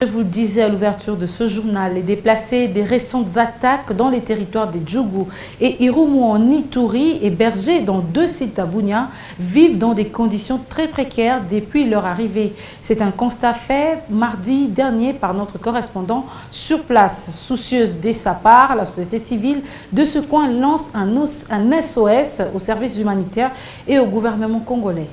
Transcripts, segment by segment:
Je vous le disais à l'ouverture de ce journal, les déplacés des récentes attaques dans les territoires des Djougou et Irumu en Ituri, hébergés dans 2 sites à Bunia, vivent dans des conditions très précaires depuis leur arrivée. C'est un constat fait mardi dernier par notre correspondant sur place. Soucieuse dès sa part, la société civile de ce coin lance un SOS aux services humanitaires et au gouvernement congolais.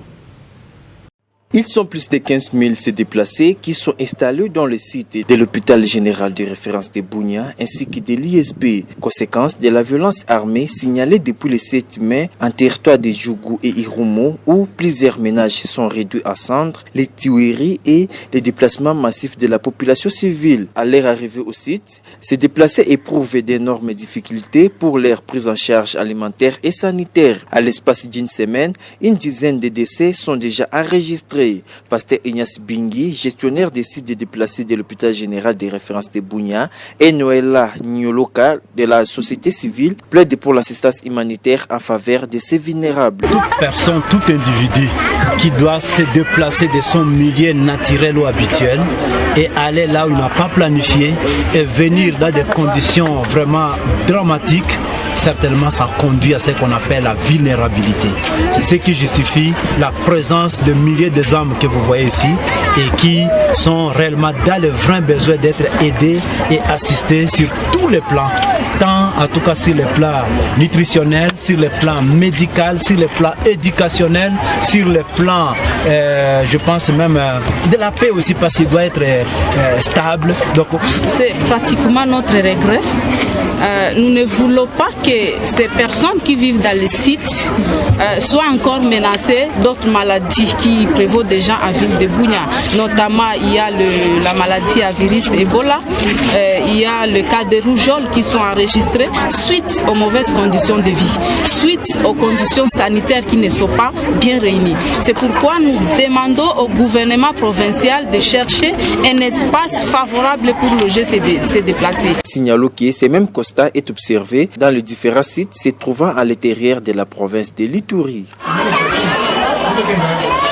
Ils sont plus de 15 000 ces déplacés qui sont installés dans le site de l'hôpital général de référence de Bunia ainsi que de l'ISP, conséquence de la violence armée signalée depuis le 7 mai en territoire de Djougou et Irumu où plusieurs ménages sont réduits à cendres, les tueries et les déplacements massifs de la population civile. À leur arrivée au site, ces déplacés éprouvent d'énormes difficultés pour leur prise en charge alimentaire et sanitaire. À l'espace d'une semaine, une dizaine de décès sont déjà enregistrés. Pasteur Ignace Bingui, gestionnaire des sites de déplacés de l'hôpital général de référence de Bunia, et Noëlla Nyoloka de la société civile plaide pour l'assistance humanitaire en faveur de ces vulnérables. Toute personne, tout individu qui doit se déplacer de son milieu naturel ou habituel et aller là où il n'a pas planifié et venir dans des conditions vraiment dramatiques, certainement ça conduit à ce qu'on appelle la vulnérabilité. C'est ce qui justifie la présence de milliers d'hommes que vous voyez ici et qui sont réellement dans le vrai besoin d'être aidés et assistés sur tous les plans, tant en tout cas sur les plans nutritionnels, sur les plans médicaux, sur les plans éducationnels, sur les plans, je pense même de la paix aussi parce qu'il doit être stable. Donc c'est pratiquement notre regret. Nous ne voulons pas que ces personnes qui vivent dans les sites soient encore menacées d'autres maladies qui prévaut déjà en ville de Bunia. Notamment, il y a la maladie à virus Ebola, il y a le cas de rougeole qui sont enregistrés suite aux mauvaises conditions de vie, suite aux conditions sanitaires qui ne sont pas bien réunies. C'est pourquoi nous demandons au gouvernement provincial de chercher un espace favorable pour loger ces déplacés. Signalons que ces mêmes constats est observé dans les différents sites se trouvant à l'intérieur de la province de l'Ituri.